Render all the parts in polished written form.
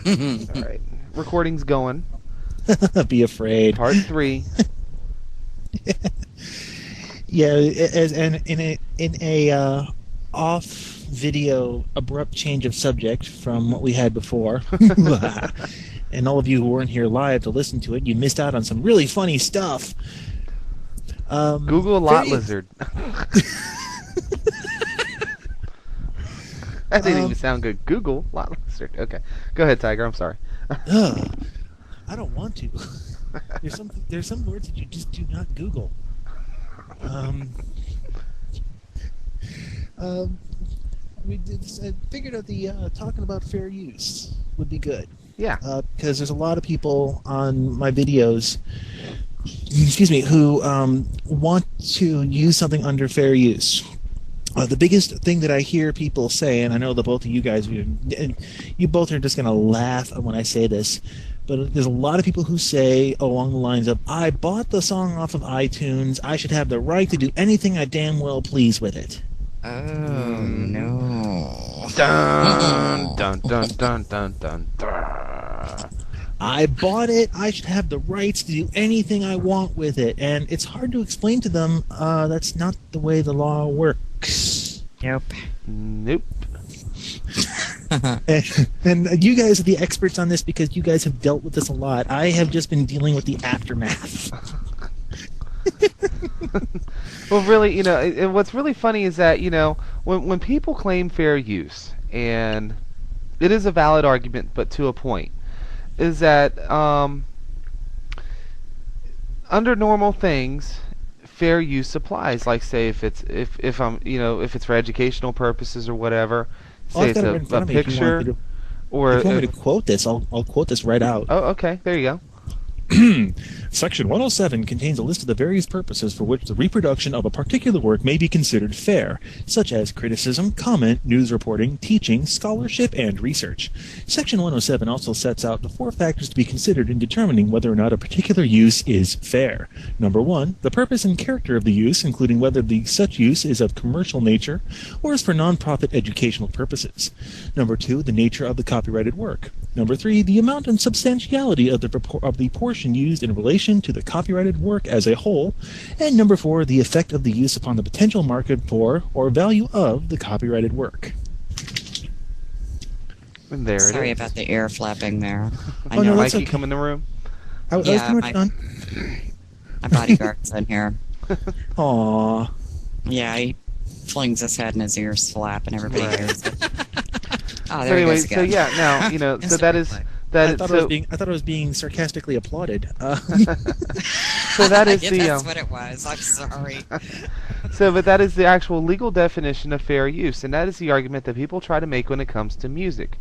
All right. Recording's going. Be afraid. Part 3. Yeah, and in a off video abrupt change of subject from what we had before. And all of you who weren't here live to listen to it, you missed out on some really funny stuff. Google lot lizard. That didn't even sound good. Google lot lizard. Okay. Go ahead, Tiger. I'm sorry. I don't want to. There's some words that you just do not Google. We figured out the talking about fair use would be good. Yeah. Because there's a lot of people on my videos, excuse me, who want to use something under fair use. The biggest thing that I hear people say, and I know that both of you guys, you both are just going to laugh when I say this, but there's a lot of people who say along the lines of, I bought the song off of iTunes, I should have the right to do anything I damn well please with it. Oh, no. Dun, dun, dun, dun, dun, dun, dun. I bought it, I should have the rights to do anything I want with it. And it's hard to explain to them that's not the way the law works. Nope. Nope. And you guys are the experts on this because you guys have dealt with this a lot. I have just been dealing with the aftermath. Well, really, what's really funny is that, when people claim fair use, and it is a valid argument, but to a point, is that under normal things, fair use applies. Like, say, if it's for educational purposes or whatever, say it's a picture, or if you want me to quote this, I'll quote this right out. Oh, okay, there you go. Section 107 contains a list of the various purposes for which the reproduction of a particular work may be considered fair, such as criticism, comment, news reporting, teaching, scholarship, and research. Section 107 also sets out the 4 factors to be considered in determining whether or not a particular use is fair. Number 1, the purpose and character of the use, including whether such use is of commercial nature or is for non-profit educational purposes. Number 2, the nature of the copyrighted work. Number 3, the amount and substantiality of the portion used in relation to the copyrighted work as a whole. And number 4, the effect of the use upon the potential market for or value of the copyrighted work. And there it is. Sorry about the air flapping there. I Oh, know. no, that's Mikey, okay. come in the room. I was Yeah, pretty much done. My bodyguard's in here. Aww. Yeah, he flings his head and his ears flap, and everybody Right. hears it. Oh, So there he anyway, goes so again. yeah, now so that is I thought I was being sarcastically applauded. so that is Yeah, the that's what it was. I'm sorry. but that is the actual legal definition of fair use, and that is the argument that people try to make when it comes to music,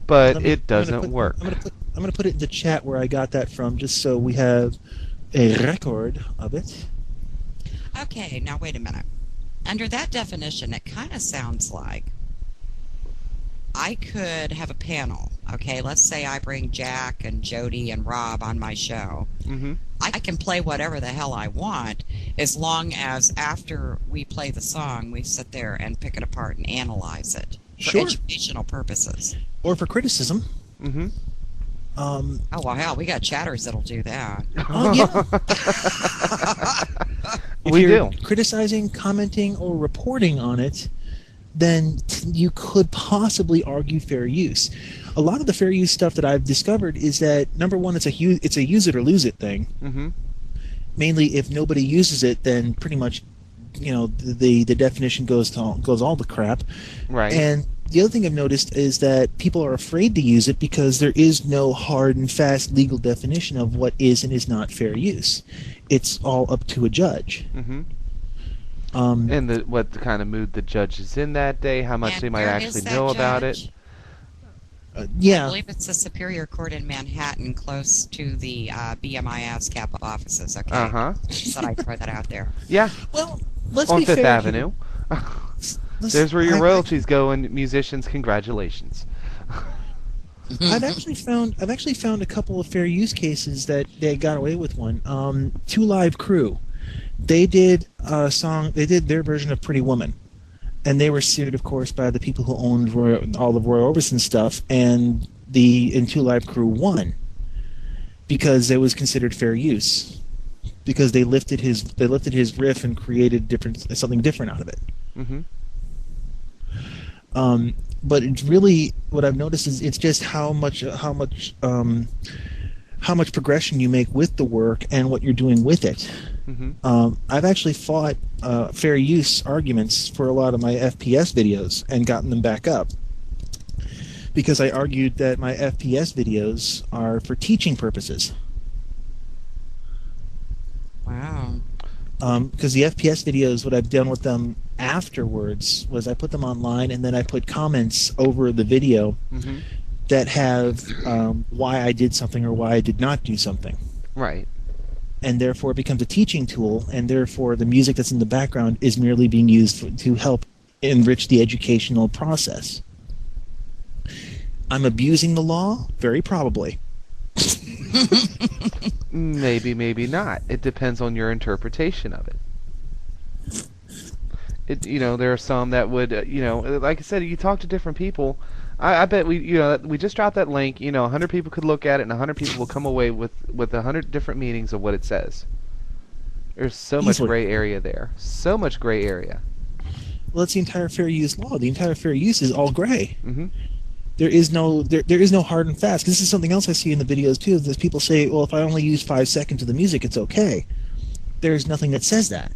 but it doesn't work. I'm gonna put it in the chat where I got that from, just so we have a record of it. Okay, now wait a minute. Under that definition, it kind of sounds like I could have a panel. Okay, let's say I bring Jack and Jody and Rob on my show. Mm-hmm. I can play whatever the hell I want, as long as after we play the song, we sit there and pick it apart and analyze it for Sure. educational purposes. Or for criticism. Mm-hmm. Oh, well, hell, we got chatters that'll do that. Oh, yeah. If We you're do. criticizing, commenting, or reporting on it, then you could possibly argue fair use. A lot of the fair use stuff that I've discovered is that, number one, it's a use it or lose it thing. Mm-hmm. Mainly, if nobody uses it, then pretty much, the definition goes all the crap. Right. And the other thing I've noticed is that people are afraid to use it because there is no hard and fast legal definition of what is and is not fair use. It's all up to a judge. Mm-hmm. And what kind of mood the judge is in that day, how much And they might where actually is that know about it. judge? I Yeah. believe it's the Superior Court in Manhattan, close to the BMI ASCAP offices. Okay, Uh-huh. just thought I'd throw that out there. Yeah, Well, let's on be Fifth fair Avenue. Let's- There's where your I- royalties go, and musicians, congratulations. I've actually found a couple of fair use cases that they got away with one. Two Live Crew, they did a song. They did their version of Pretty Woman, and they were sued, of course, by the people who owned all of Roy Orbison stuff. And the Into Live crew won because it was considered fair use. Because they lifted his riff and created something different out of it. Mm-hmm. But it's really, what I've noticed is it's just how much progression you make with the work and what you're doing with it. Mm-hmm. I've actually fought fair use arguments for a lot of my FPS videos and gotten them back up, because I argued that my FPS videos are for teaching purposes. Wow. Because the FPS videos, what I've done with them afterwards was I put them online, and then I put comments over the video mm-hmm. that have why I did something or why I did not do something. Right. And therefore it becomes a teaching tool, and therefore the music that's in the background is merely being used to help enrich the educational process. I'm abusing the law? Very probably. Maybe, maybe not. It depends on your interpretation of it. There are some that would, like I said, you talk to different people. I bet we just dropped that link. 100 people could look at it, and 100 people will come away with 100 different meanings of what it says. There's so much gray area there. So much gray area. Well, that's the entire fair use law. The entire fair use is all gray. Mm-hmm. There is no hard and fast. This is something else I see in the videos too. That people say, well, if I only use 5 seconds of the music, it's okay. There's nothing that says that.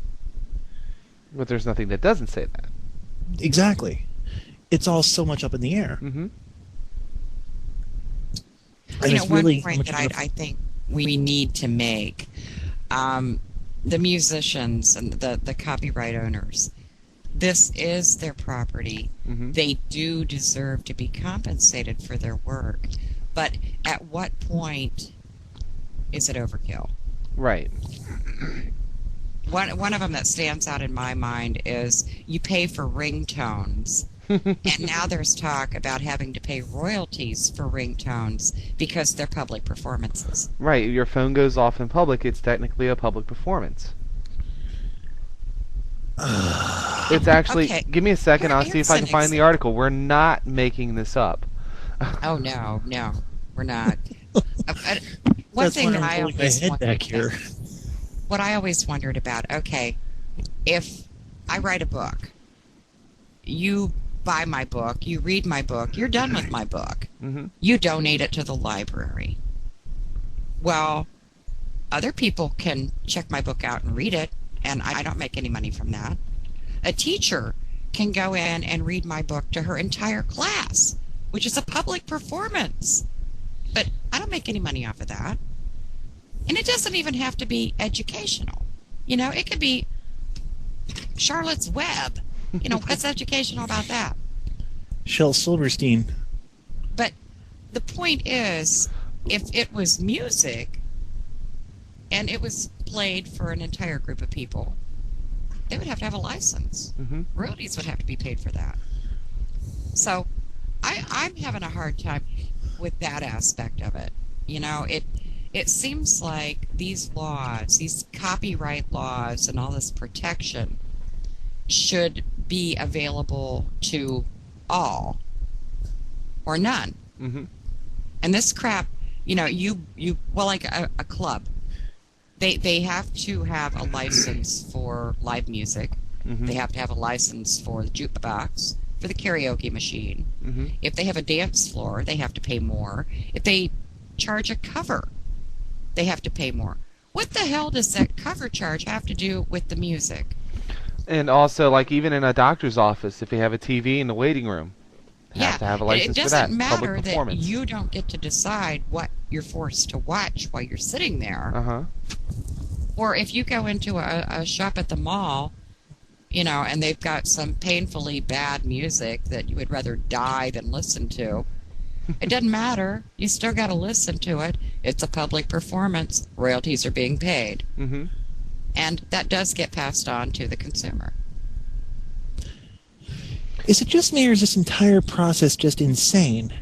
But there's nothing that doesn't say that. Exactly. It's all so much up in the air. Mm-hmm. One point that I think we need to make, the musicians and the copyright owners, this is their property. Mm-hmm. They do deserve to be compensated for their work. But at what point is it overkill? Right. One of them that stands out in my mind is you pay for ringtones. And now there's talk about having to pay royalties for ringtones because they're public performances. Right. Your phone goes off in public. It's technically a public performance. It's actually... Okay. Give me a second. I'll see if I can find the article. We're not making this up. Oh, no. We're not. One thing that I always wondered... What I always wondered about, okay, if I write a book, you buy my book, you read my book, you're done with my book. Mm-hmm. You donate it to the library. Well, other people can check my book out and read it, and I don't make any money from that. A teacher can go in and read my book to her entire class, which is a public performance. But I don't make any money off of that. And it doesn't even have to be educational. It could be Charlotte's Web. What's educational about that? Shel Silverstein. But the point is, if it was music and it was played for an entire group of people, they would have to have a license. Mm-hmm. Royalties would have to be paid for that. So I'm having a hard time with that aspect of it. It seems like these laws, these copyright laws and all this protection should be available to all or none. Mm-hmm. And this crap, like a club, they have to have a license for live music. Mm-hmm. They have to have a license for the jukebox, for the karaoke machine. Mm-hmm. If they have a dance floor, they have to pay more. If they charge a cover, they have to pay more. What the hell does that cover charge have to do with the music? And also, like, even in a doctor's office, if they have a TV in the waiting room, they have to have a license for that. It doesn't matter Public performance. that you don't get to decide what you're forced to watch while you're sitting there. Uh-huh. Or if you go into a shop at the mall, and they've got some painfully bad music that you would rather die than listen to, it doesn't matter. You still got to listen to it. It's a public performance. Royalties are being paid. Mm-hmm. And that does get passed on to the consumer. Is it just me, or is this entire process just insane?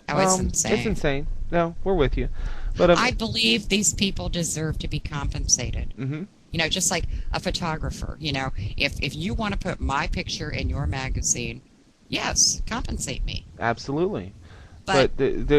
Oh, it's insane. It's insane. No, we're with you. But I believe these people deserve to be compensated. Mm-hmm. Just like a photographer. If you want to put my picture in your magazine, yes, compensate me. Absolutely. But the